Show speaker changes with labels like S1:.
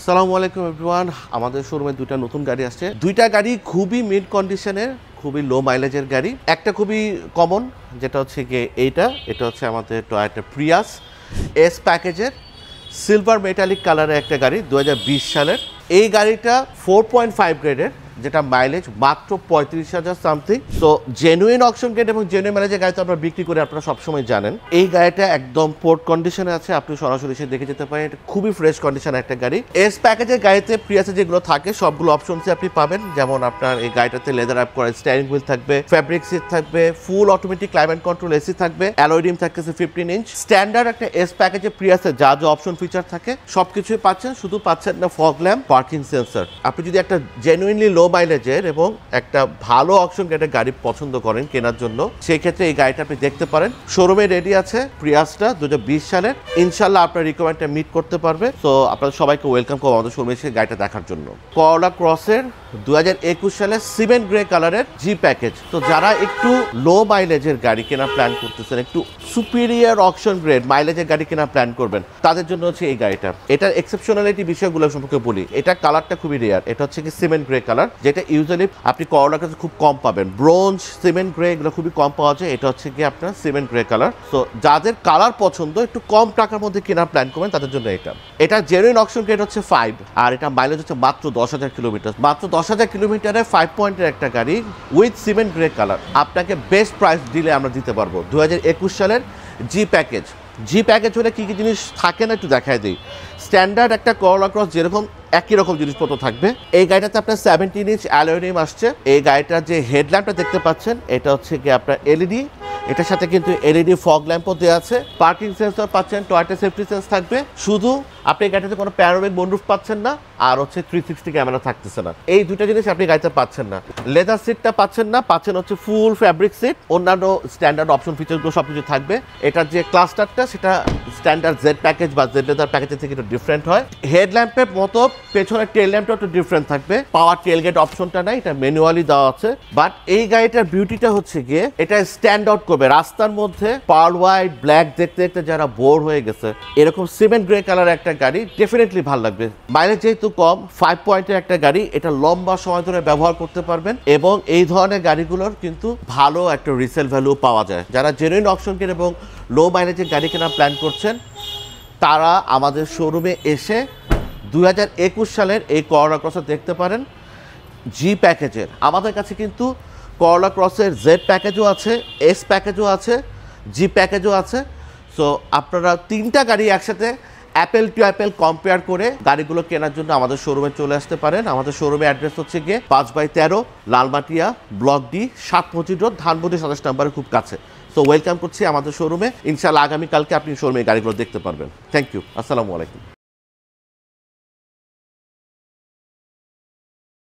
S1: আসসালামু আলাইকুম এভরিওয়ান। আমাদের শোরুমে দুইটা নতুন গাড়ি আসছে। দুইটা গাড়ি খুবই মিড কন্ডিশনের, খুবই লো মাইলেজের গাড়ি। একটা খুবই কমন, যেটা হচ্ছে গিয়ে এটা হচ্ছে আমাদের টয়োটা প্রিয়াস এস প্যাকেজের সিলভার মেটালিক কালারের একটা গাড়ি 2020 সালের। এই গাড়িটা 4.5 গ্রেডের, যেটা মাইলেজ মাত্র 35,000 সামথিং। তো জেনুইন অকশন গ্রেড এবং জেনুইন মাইলেজের গাড়ি তো আমরা বিক্রি করে আপনারা সবসময় জানেন। এই গাড়িটা একদম পোর্ট কন্ডিশনে আছে, আপনি সরাসরি এসে দেখে যেতে পারেন। এটা খুবই ফ্রেশ কন্ডিশনের একটা গাড়ি। এস প্যাকেজের গাড়িতে প্রিয়াসে যেগুলো থাকে সবগুলো অপশনসে আপনি পাবেন। যেমন আপনার এই গাড়িটাতে লেদার অ্যাপ করা স্টিয়ারিং হুইল থাকবে, ফ্যাব্রিক সিট থাকবে, full automatic climate control AC থাকবে, অ্যালয় রিম থাকতেছে 15 ইঞ্চ। স্ট্যান্ডার্ড একটা এস প্যাকেজে প্রিয়াসে যা যা অপশন ফিচার থাকে সবকিছুই পাচ্ছেন, শুধু পাচ্ছেন না ফগ ল্যাম্প, পার্কিং সেন্সর। আপনি যদি একটা জেনুইনলি লো মাইলেজের এবং একটা ভালো অপশন গ্রেডের গাড়ি পছন্দ করেন কেনার জন্য, সেই ক্ষেত্রে এই গাড়িটা আপনি দেখতে পারেন। শোরুমে রেডি আছে প্রিয়াসটা 2020 সালের। ইনশাল্লাহ আপনার রিকোয়ারমেন্টটা মিট করতে পারবে। তো আপনাদের সবাইকে ওয়েলকাম করবো আমাদের শোরুমে এসে গাড়িটা দেখার জন্য। করলা ক্রসের 2021 সালের সিমেন্ট গ্রে কালারের জি প্যাকেজ। তো যারা একটু লো মাইলেজের গাড়ি কেনার প্ল্যান করতেছেন, একটু সুপিরিয়র অপশন গ্রেড মাইলেজের গাড়ি কেনার প্ল্যান করবেন, তাদের জন্য হচ্ছে এই গাড়িটা। এটার এক্সেপশনালিটি বিষয়গুলো সম্পর্কে বলি। এটা কালারটা খুবই রেয়ার। এটা হচ্ছে কি সিমেন্ট গ্রে কালার, যেটা ইউজুয়ালি আপনি করলার কাছে খুব কম পাবেন। ব্রোঞ্জ, সিমেন্ট গ্রে এগুলো খুবই কম পাওয়া যায়। এটা হচ্ছে কি আপনার সিমেন্ট গ্রে কালার। তো যাদের কালার পছন্দ, একটু কম টাকার মধ্যে কেনার প্ল্যান করবেন, তাদের জন্য এটা জেনুইন অপশন গ্রেড হচ্ছে 5, আর এটা মাইলেজ হচ্ছে মাত্র 10,000 কিলোমিটার। মাত্র 10,000 কিলোমিটারে 5 পয়েন্টের একটা গাড়ি উইথ সিমেন্ট গ্রে কালার আপনাকে বেস্ট প্রাইস দিলে আমরা দিতে পারবো। 2021 সালের জি প্যাকেজ। জি প্যাকেজ হলে কী কী জিনিস থাকে না একটু দেখায় দিই। স্ট্যান্ডার্ড একটা করলা ক্রস যেরকম একই রকম জিনিসপত্র থাকবে। এই গাড়িটাতে আপনার 17 ইঞ্চ অ্যালয় রিম আসছে। এই গাড়িটার যে হেডল্যাম্পটা দেখতে পাচ্ছেন, এটা হচ্ছে কি আপনার এলইডি। এটার সাথে কিন্তু এলইডি ফগ ল্যাম্পও দেওয়া আছে। পার্কিং সেন্সর পাচ্ছেন, টয়োটা সেফটি সেন্স থাকবে। শুধু আপনি গাড়িতে কোনো প্যানোরামিক মুনরুফ পাচ্ছেন না, আর হচ্ছে 360 ক্যামেরা থাকতেছে না। এই দুইটা জিনিস আপনি গাড়িতে পাচ্ছেন না। লেদার সিটটা পাচ্ছেন না, পাচ্ছেন হচ্ছে ফুল ফ্যাব্রিক সিট। অন্যান্য স্ট্যান্ডার্ড অপশন ফিচারগুলো সব কিছু থাকবে। এটার যে ক্লাস্টারটা সেটা স্ট্যান্ডার্ড জেড প্যাকেজ বা জেড লেদার প্যাকেজের থেকে একটু ডিফারেন্ট হয়। হেডল্যাম্পের মতো পেছনের টেল ল্যাম্পটা একটু ডিফারেন্ট থাকবে। পাওয়ার টেলগেট অপশনটা নাই, এটা ম্যানুয়ালি দেওয়া আছে। বাট এই গাড়িটার বিউটিটা হচ্ছে গিয়ে এটা স্ট্যান্ড আউট করবে রাস্তার মধ্যে। পার হোয়াইট ব্ল্যাক দেখতে দেখতে যারা বোর হয়ে গেছে, এরকম সিমেন্ট গ্রে কালার একটা গাড়ি ডেফিনেটলি ভালো লাগবে। মাইলেজ যেহেতু কম, 5 পয়েন্টের একটা গাড়ি, এটা লম্বা সময় ধরে ব্যবহার করতে পারবেন। এবং এই ধরনের গাড়িগুলোর কিন্তু ভালো একটা রিসেল ভ্যালু পাওয়া যায়। যারা জেনুইন অপশন কেন এবং লো মাইলেজের গাড়ি কেনার প্ল্যান করছেন, তারা আমাদের শোরুমে এসে 2021 সালের এই করলা ক্রসটা দেখতে পারেন জি প্যাকেজের। আমাদের কাছে কিন্তু করলা ক্রসের জেড প্যাকেজও আছে, এস প্যাকেজও আছে, জি প্যাকেজও আছে। সো আপনারা তিনটা গাড়ি একসাথে অ্যাপেল টু অ্যাপেল কম্পেয়ার করে গাড়িগুলো কেনার জন্য আমাদের শোরুমে চলে আসতে পারেন। আমাদের শোরুমে অ্যাড্রেস হচ্ছে গিয়ে 5/13 Lalmatia block D 7 road, Dhanmondi 27 নম্বরের খুব কাছে। সো ওয়েলকাম করছি আমাদের শোরুমে। ইনশাআল্লাহ আগামীকালকে আপনি শোরুমে গাড়িগুলো দেখতে পারবেন। Thank you. আসসালামু আলাইকুম।